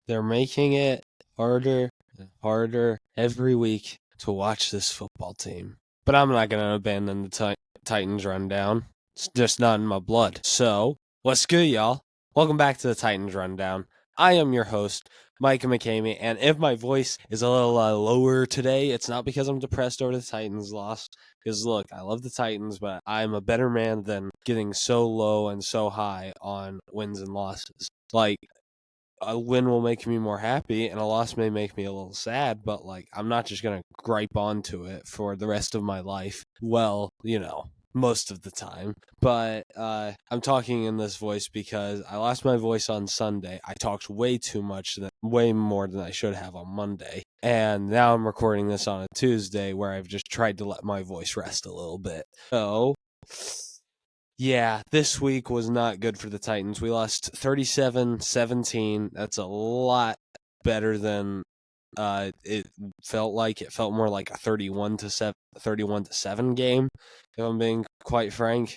They're making it harder and harder every week to watch this football team. But I'm not going to abandon the Titans rundown. It's just not in my blood. So, what's good, y'all? Welcome back to the Titans rundown. I am your host, Micah McCamey, and if my voice is a little lower today, it's not because I'm depressed over the Titans' loss. Because look, I love the Titans, but I'm a better man than getting so low and so high on wins and losses. Like, a win will make me more happy and a loss may make me a little sad, but I'm not just gonna gripe onto it for the rest of my life. Well, most of the time. But I'm talking in this voice because I lost my voice on Sunday. I talked way too much, way more than I should have on Monday. And now I'm recording this on a Tuesday where I've just tried to let my voice rest a little bit. So yeah, this week was not good for the Titans. We lost 37-17. That's a lot better than it felt like. It felt more like a 31-7 game, if I'm being quite frank.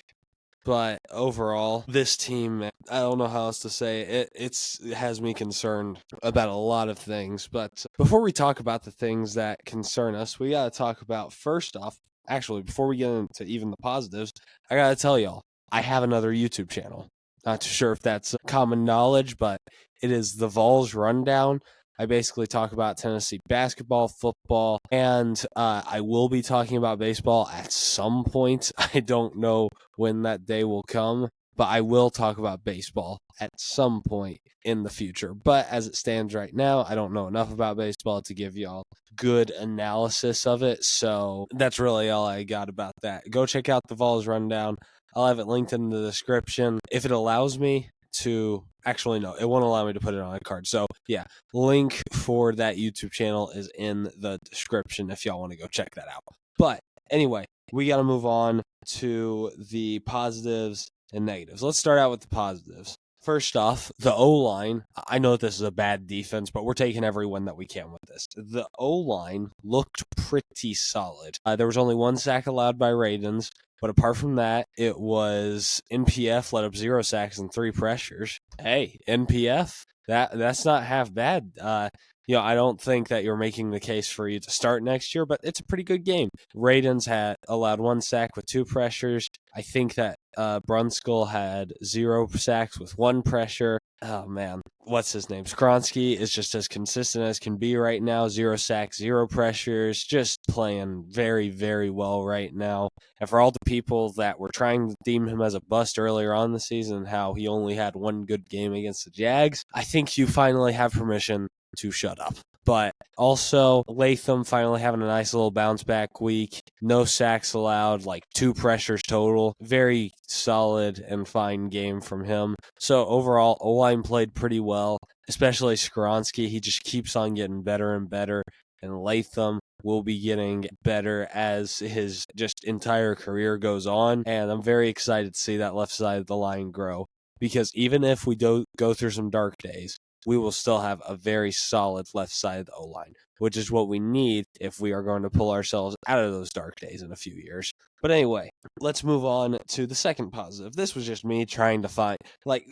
But overall, this team, I don't know how else to say it. It has me concerned about a lot of things. But before we talk about the things that concern us, we got to talk about, first off, actually, before we get into even the positives, I got to tell y'all, I have another YouTube channel. Not too sure if that's common knowledge, but it is the Vols Rundown. I basically talk about Tennessee basketball, football, and I will be talking about baseball at some point. I don't know when that day will come, but I will talk about baseball at some point in the future. But as it stands right now, I don't know enough about baseball to give y'all good analysis of it. So that's really all I got about that. Go check out the Vols Rundown. I'll have it linked in the description. If it allows me to, actually, no, it won't allow me to put it on a card. So yeah, link for that YouTube channel is in the description if y'all want to go check that out. But anyway, we got to move on to the positives and negatives. Let's start out with the positives. First off, the O-line. I know that this is a bad defense, but we're taking every win that we can with this. The O-line looked pretty solid. There was only one sack allowed by Ravens, but apart from that, it was NPF let up 0 sacks and 3 pressures. Hey, NPF, that's not half bad. I don't think that you're making the case for you to start next year, but it's a pretty good game. Ravens had allowed 1 sack with 2 pressures. I think that Brunskill had 0 sacks with 1 pressure. Oh, man. What's his name? Skronsky is just as consistent as can be right now. 0 sacks, 0 pressures. Just playing very, very well right now. And for all the people that were trying to deem him as a bust earlier on the season, how he only had 1 good game against the Jags, I think you finally have permission to shut up. But also, Latham finally having a nice little bounce back week. No sacks allowed, 2 pressures total. Very solid and fine game from him. So overall, O-line played pretty well, especially Skronsky. He just keeps on getting better and better. And Latham will be getting better as his just entire career goes on. And I'm very excited to see that left side of the line grow. Because even if we do go through some dark days, we will still have a very solid left side of the O-line, which is what we need if we are going to pull ourselves out of those dark days in a few years. But anyway, let's move on to the second positive. This was just me trying to find,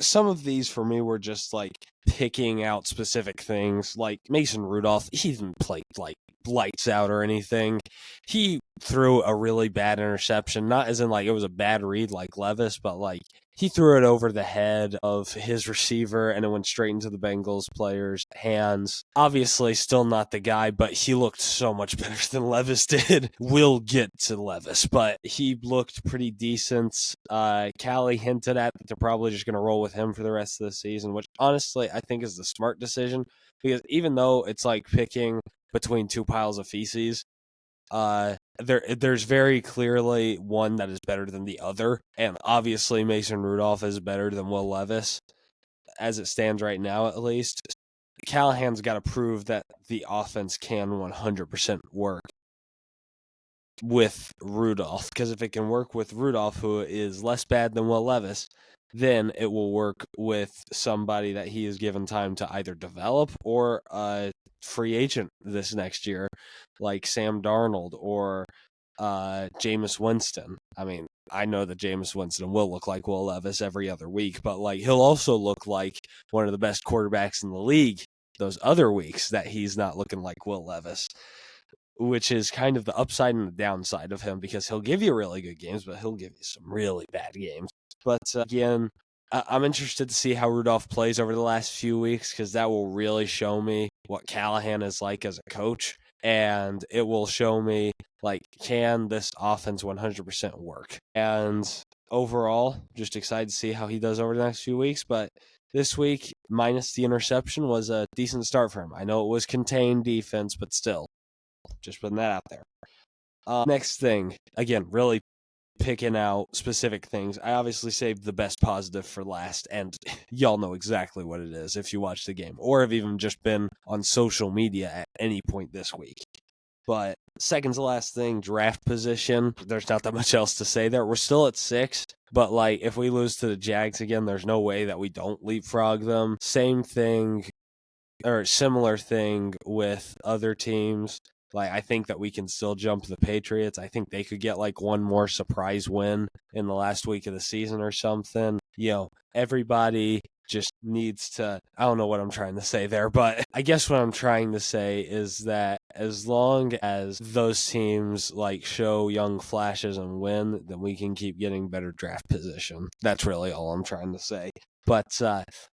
some of these for me were just, picking out specific things. Like Mason Rudolph, he didn't play, lights out or anything. He threw a really bad interception, not as in, it was a bad read like Levis, but, he threw it over the head of his receiver and it went straight into the Bengals player's hands. Obviously, still not the guy, but he looked so much better than Levis did. We'll get to Levis, but he looked pretty decent. Callie hinted at that they're probably just going to roll with him for the rest of the season, which honestly I think is the smart decision because even though it's like picking between 2 piles of feces, there's very clearly one that is better than the other, and obviously Mason Rudolph is better than Will Levis, as it stands right now at least. Callahan's got to prove that the offense can 100% work with Rudolph, because if it can work with Rudolph, who is less bad than Will Levis, then it will work with somebody that he is given time to either develop or a free agent this next year, like Sam Darnold or Jameis Winston. I mean, I know that Jameis Winston will look like Will Levis every other week, but he'll also look like one of the best quarterbacks in the league those other weeks that he's not looking like Will Levis, which is kind of the upside and the downside of him, because he'll give you really good games, but he'll give you some really bad games. But again, I'm interested to see how Rudolph plays over the last few weeks, because that will really show me what Callahan is like as a coach, and it will show me, like, can this offense 100% work? And overall, just excited to see how he does over the next few weeks. But this week, minus the interception, was a decent start for him. I know it was contained defense, but still, just putting that out there. Next thing, again, really picking out specific things. I obviously saved the best positive for last, and y'all know exactly what it is if you watch the game or have even just been on social media at any point this week. But second to last thing, draft position. There's not that much else to say there. We're still at 6, but like if we lose to the Jags again, there's no way that we don't leapfrog them. Same thing or similar thing with other teams. Like, I think that we can still jump the Patriots. I think they could get like one more surprise win in the last week of the season or something. Everybody just needs to, I don't know what I'm trying to say there, but I guess what I'm trying to say is that as long as those teams like show young flashes and win, then we can keep getting better draft position. That's really all I'm trying to say. But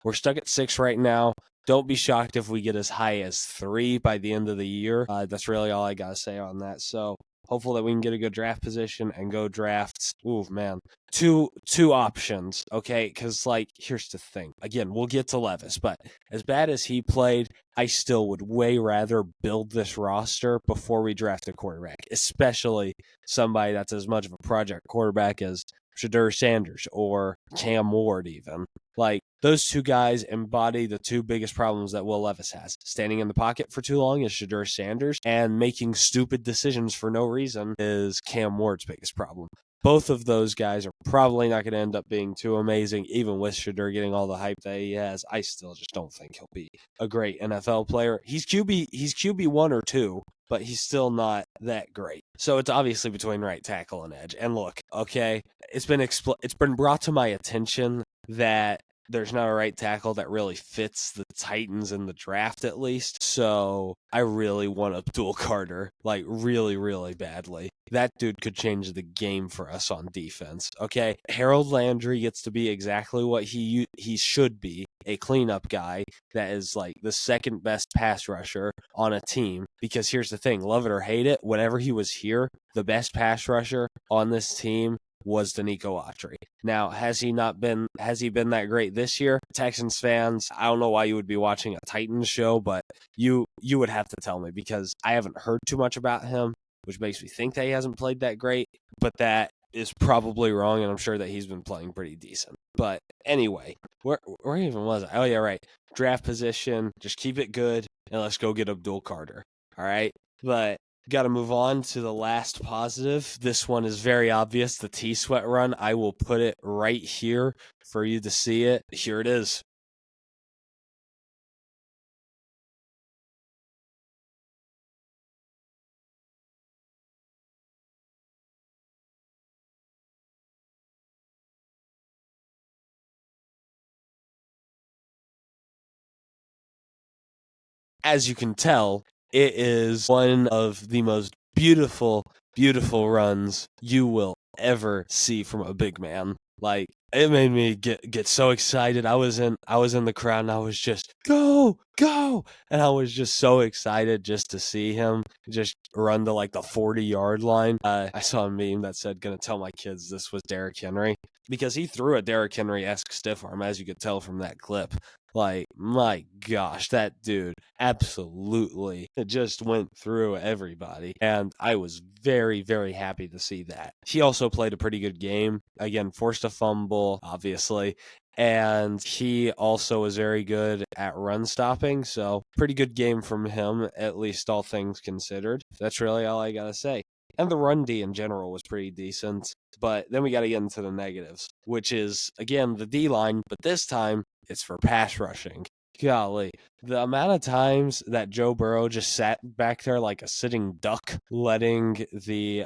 we're stuck at 6 right now. Don't be shocked if we get as high as 3 by the end of the year. That's really all I got to say on that. So hopeful that we can get a good draft position and go drafts. Ooh, man. Two options, okay? Because, like, here's the thing. Again, we'll get to Levis, but as bad as he played, I still would way rather build this roster before we draft a quarterback, especially somebody that's as much of a project quarterback as Shedeur Sanders or Cam Ward even. Like, those two guys embody the two biggest problems that Will Levis has. Standing in the pocket for too long is Shedeur Sanders, and making stupid decisions for no reason is Cam Ward's biggest problem. Both of those guys are probably not going to end up being too amazing, even with Shedeur getting all the hype that he has. I still just don't think he'll be a great NFL player. He's QB 1 or 2, but he's still not that great. So it's obviously between right tackle and edge. And look, okay, it's been brought to my attention that there's not a right tackle that really fits the Titans in the draft, at least. So I really want Abdul Carter, like really, really badly. That dude could change the game for us on defense. Okay, Harold Landry gets to be exactly what he should be, a cleanup guy that is like the second best pass rusher on a team. Because here's the thing, love it or hate it, whenever he was here, the best pass rusher on this team was Danico Autry. Now, has he been that great this year? Texans fans, I don't know why you would be watching a Titans show, but you would have to tell me, because I haven't heard too much about him, which makes me think that he hasn't played that great, but that is probably wrong, and I'm sure that he's been playing pretty decent. But anyway, where even was I? Oh, yeah, right. Draft position, just keep it good, and let's go get Abdul Carter. All right? But got to move on to the last positive. This one is very obvious, the T-Sweat run. I will put it right here for you to see it. Here it is. As you can tell, it is one of the most beautiful, beautiful runs you will ever see from a big man. Like, it made me get so excited. I was in the crowd and I was just go, and I was just so excited just to see him just run to like the 40-yard line. I saw a meme that said, "Gonna tell my kids this was Derrick Henry," because he threw a Derrick Henry-esque stiff arm, as you could tell from that clip. Like, my gosh, that dude absolutely just went through everybody. And I was very, very happy to see that. He also played a pretty good game. Again, forced a fumble, obviously. And he also was very good at run stopping. So, pretty good game from him, at least all things considered. That's really all I got to say. And the run D in general was pretty decent. But then we got to get into the negatives, which is, again, the D line, but this time it's for pass rushing. Golly, the amount of times that Joe Burrow just sat back there like a sitting duck, letting the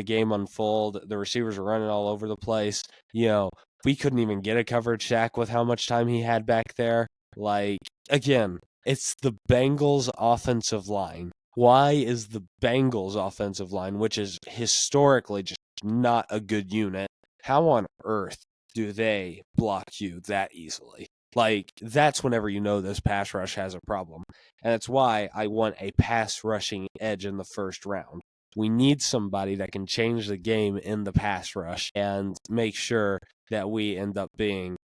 game unfold. The receivers were running all over the place. We couldn't even get a coverage sack with how much time he had back there. Like, again, It's the Bengals offensive line. Why is the Bengals offensive line, which is historically just not a good unit, how on earth do they block you that easily? Like, that's whenever you know this pass rush has a problem. And that's why I want a pass rushing edge in the first round. We need somebody that can change the game in the pass rush and make sure that we end up being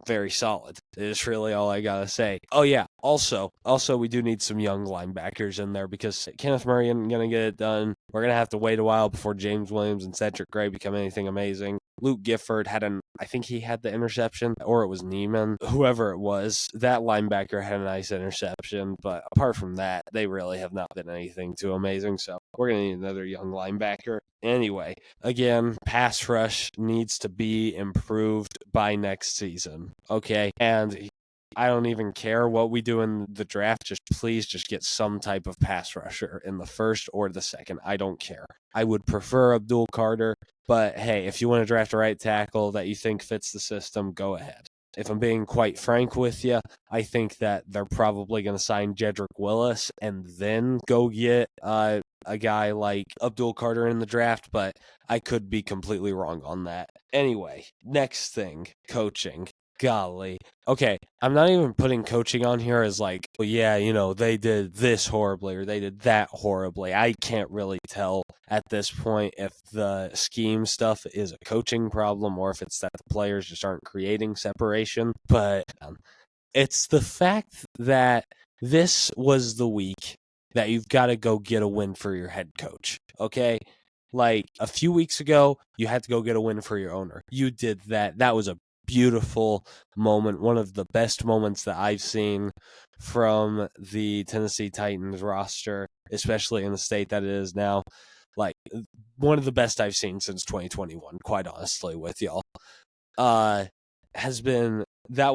very solid. Is really all I gotta say. Oh yeah, also, we do need some young linebackers in there because Kenneth Murray isn't gonna get it done. We're gonna have to wait a while before James Williams and Cedric Gray become anything amazing. Luke Gifford I think he had the interception, or it was Neiman, whoever it was. That linebacker had a nice interception, but apart from that, they really have not been anything too amazing. So we're gonna need another young linebacker. Anyway, again, pass rush needs to be improved by next season. Okay, and I don't even care what we do in the draft. Please get some type of pass rusher in the first or the second. I don't care. I would prefer Abdul Carter, but hey, if you want to draft a right tackle that you think fits the system, go ahead. If I'm being quite frank with you, I think that they're probably going to sign Jedrick Willis and then go get a guy like Abdul Carter in the draft, but I could be completely wrong on that. Anyway, next thing, coaching. Golly. Okay, I'm not even putting coaching on here as like, well, yeah, they did this horribly or they did that horribly. I can't really tell at this point if the scheme stuff is a coaching problem or if it's that the players just aren't creating separation. But it's the fact that this was the week that you've got to go get a win for your head coach, okay? Like a few weeks ago, you had to go get a win for your owner. You did that. That was a beautiful moment, one of the best moments that I've seen from the Tennessee Titans roster, especially in the state that it is now. Like one of the best I've seen since 2021, quite honestly, with y'all. That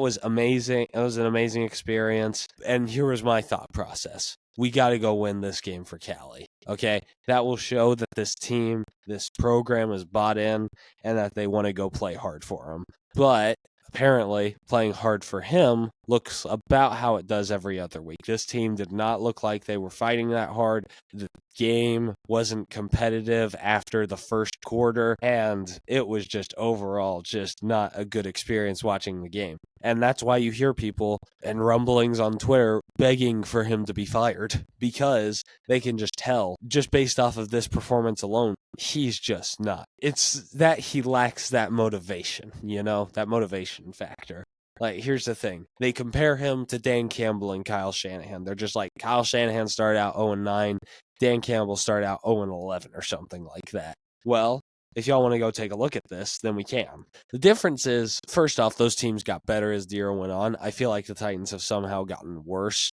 was amazing. It was an amazing experience. And here was my thought process. We got to go win this game for Cali. Okay? That will show that this team, this program is bought in and that they want to go play hard for him. But apparently, playing hard for him looks about how it does every other week. This team did not look like they were fighting that hard. The game wasn't competitive after the first quarter, and it was just overall just not a good experience watching the game. And that's why you hear people and rumblings on Twitter begging for him to be fired, because they can just tell, just based off of this performance alone, he's just not. It's that he lacks that motivation, that motivation factor. Like, here's the thing. They compare him to Dan Campbell and Kyle Shanahan. They're just like, Kyle Shanahan started out 0-9, Dan Campbell started out 0-11 or something like that. Well, if y'all want to go take a look at this, then we can. The difference is, first off, those teams got better as the year went on. I feel like the Titans have somehow gotten worse.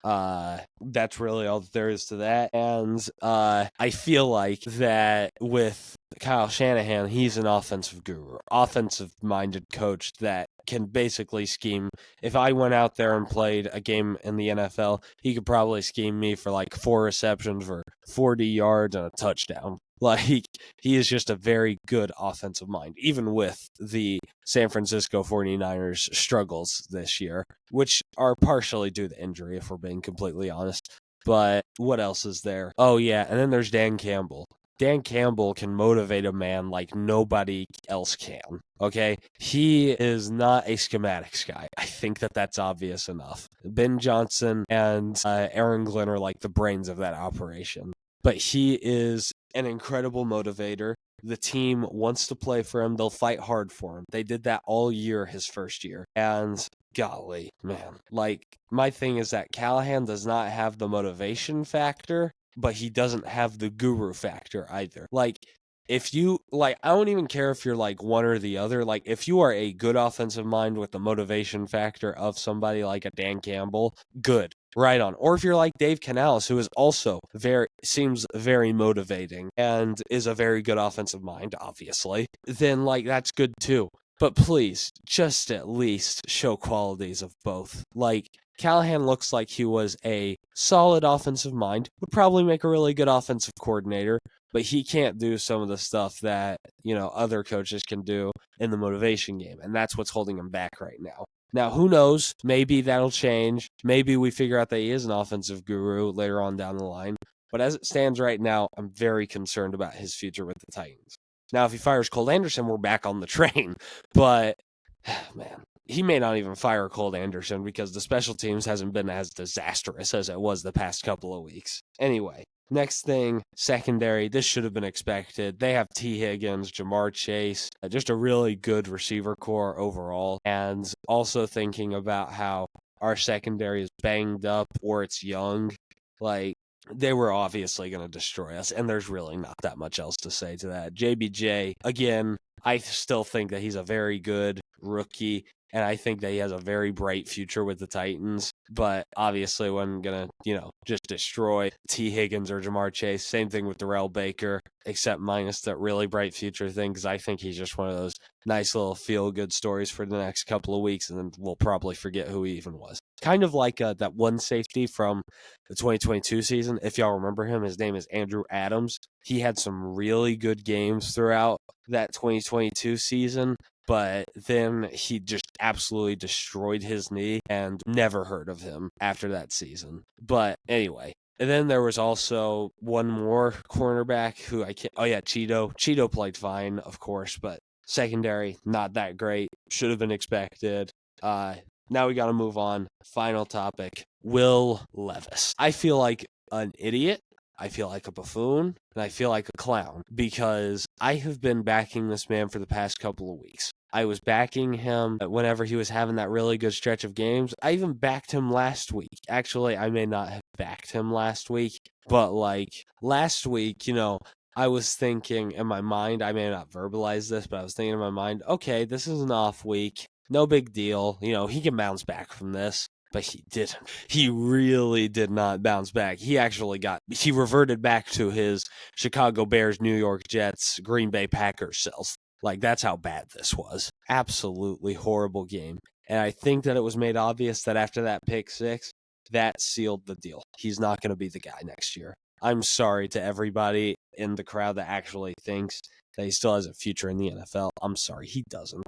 That's really all that there is to that. And I feel like that with Kyle Shanahan, he's an offensive guru, offensive-minded coach that can basically scheme. If I went out there and played a game in the NFL, he could probably scheme me for like 4 receptions for 40 yards and a touchdown. Like, he is just a very good offensive mind, even with the San Francisco 49ers struggles this year, which are partially due to injury, if we're being completely honest. But what else is there? Oh, yeah, and then there's Dan Campbell. Dan Campbell can motivate a man like nobody else can, okay? He is not a schematics guy. I think that's obvious enough. Ben Johnson and Aaron Glenn are like the brains of that operation. But he is an incredible motivator. The team wants to play for him. They'll fight hard for him. They did that all year, his first year. And golly, man, like, my thing is that Callahan does not have the motivation factor, but he doesn't have the guru factor either. Like, if you, like, I don't even care if you're like one or the other. Like, if you are a good offensive mind with the motivation factor of somebody like a Dan Campbell, good. Right on. Or if you're like Dave Canales, who is also seems very motivating and is a very good offensive mind, obviously, then like that's good too. But please, just at least show qualities of both. Like, Callahan looks like he was a solid offensive mind, would probably make a really good offensive coordinator, but he can't do some of the stuff that, other coaches can do in the motivation game, and that's what's holding him back right now. Now, who knows? Maybe that'll change. Maybe we figure out that he is an offensive guru later on down the line. But as it stands right now, I'm very concerned about his future with the Titans. Now, if he fires Colt Anderson, we're back on the train. But, man, he may not even fire Colt Anderson because the special teams hasn't been as disastrous as it was the past couple of weeks. Anyway, next thing, secondary. This should have been expected. They have T. Higgins, Jamar Chase, just a really good receiver core overall. And also thinking about how our secondary is banged up or it's young. Like, they were obviously going to destroy us, and there's really not that much else to say to that. JBJ, again, I still think that he's a very good rookie, and I think that he has a very bright future with the Titans, but obviously wasn't going to, just destroy T. Higgins or Jamar Chase. Same thing with Darrell Baker, except minus that really bright future thing, because I think he's just one of those nice little feel-good stories for the next couple of weeks, and then we'll probably forget who he even was. Kind of like that one safety from the 2022 season. If y'all remember him, his name is Andrew Adams. He had some really good games throughout that 2022 season, but then he just absolutely destroyed his knee and never heard of him after that season. But anyway, and then there was also one more cornerback who I can't. Oh, yeah, Cheeto. Cheeto played fine, of course, but secondary, not that great. Should have been expected. Now we got to move on. Final topic, Will Levis. I feel like an idiot. I feel like a buffoon, and I feel like a clown because I have been backing this man for the past couple of weeks. I was backing him whenever he was having that really good stretch of games. I even backed him last week. Actually, I may not have backed him last week, but last week, I was thinking in my mind, I may not verbalize this, but I was thinking in my mind, okay, this is an off week. No big deal. He can bounce back from this. But he didn't. He really did not bounce back. He reverted back to his Chicago Bears, New York Jets, Green Bay Packers self. That's how bad this was. Absolutely horrible game. And I think that it was made obvious that after that pick six, that sealed the deal. He's not going to be the guy next year. I'm sorry to everybody in the crowd that actually thinks that he still has a future in the NFL. I'm sorry, he doesn't.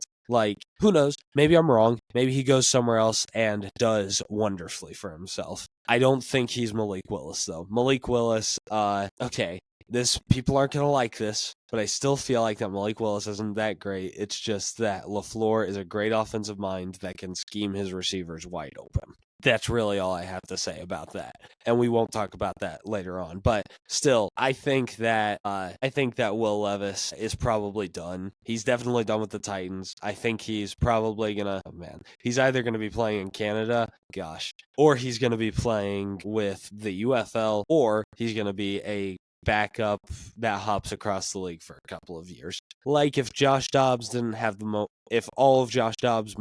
Who knows? Maybe I'm wrong. Maybe he goes somewhere else and does wonderfully for himself. I don't think he's Malik Willis, though. Malik Willis, okay, people aren't going to like this, but I still feel like that Malik Willis isn't that great. It's just that LaFleur is a great offensive mind that can scheme his receivers wide open. That's really all I have to say about that. And we won't talk about that later on. But still, I think that Will Levis is probably done. He's definitely done with the Titans. I think he's probably he's either gonna be playing in Canada, or he's gonna be playing with the UFL, or he's gonna be a backup that hops across the league for a couple of years. If Josh Dobbs didn't have if all of Josh Dobbs'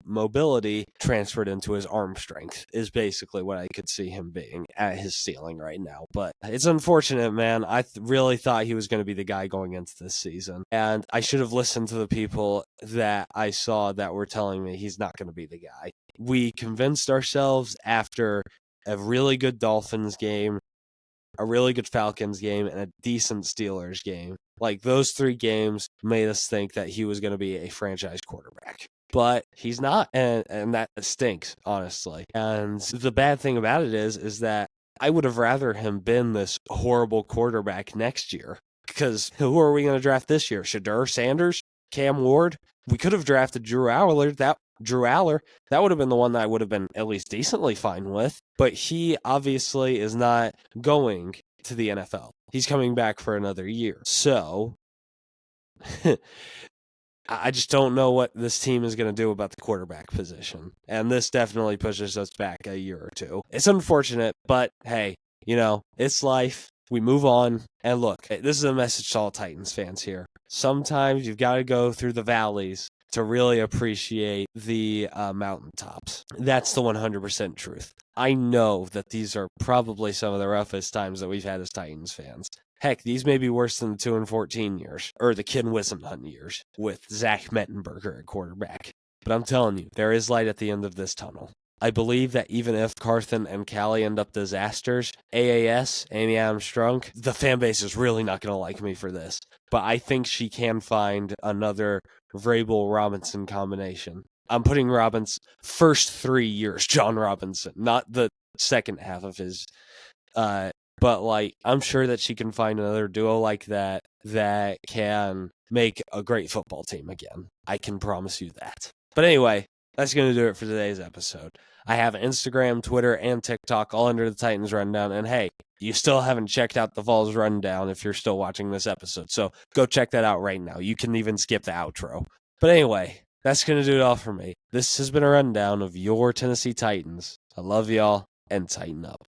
mobility transferred into his arm strength is basically what I could see him being at his ceiling right now. But it's unfortunate, man. I really thought he was going to be the guy going into this season. And I should have listened to the people that I saw that were telling me he's not going to be the guy. We convinced ourselves after a really good Dolphins game, a really good Falcons game, and a decent Steelers game. Those three games made us think that he was going to be a franchise quarterback. But he's not, and that stinks, honestly. And the bad thing about it is that I would have rather him been this horrible quarterback next year. Because who are we going to draft this year? Shedeur Sanders? Cam Ward? We could have drafted Drew Aller. That would have been the one that I would have been at least decently fine with. But he obviously is not going to the NFL. He's coming back for another year. So I just don't know what this team is going to do about the quarterback position. And this definitely pushes us back a year or two. It's unfortunate, but hey, it's life. We move on. And look, this is a message to all Titans fans here. Sometimes you've got to go through the valleys to really appreciate the mountaintops. That's the 100% truth. I know that these are probably some of the roughest times that we've had as Titans fans. Heck, these may be worse than the 2-14 years, or the Ken Whisenhunt years, with Zach Mettenberger at quarterback. But I'm telling you, there is light at the end of this tunnel. I believe that even if Carthen and Callie end up disasters, AAS, Amy Adams-Strunk, the fan base is really not going to like me for this. But I think she can find another Vrabel-Robinson combination. I'm putting Robin's first 3 years, John Robinson, not the second half of his. But like, I'm sure that she can find another duo like that that can make a great football team again. I can promise you that. But anyway, that's going to do it for today's episode. I have Instagram, Twitter, and TikTok all under the Titans Rundown. And hey, you still haven't checked out the Vols Rundown if you're still watching this episode. So go check that out right now. You can even skip the outro. But anyway, that's going to do it all for me. This has been a rundown of your Tennessee Titans. I love y'all, and tighten up.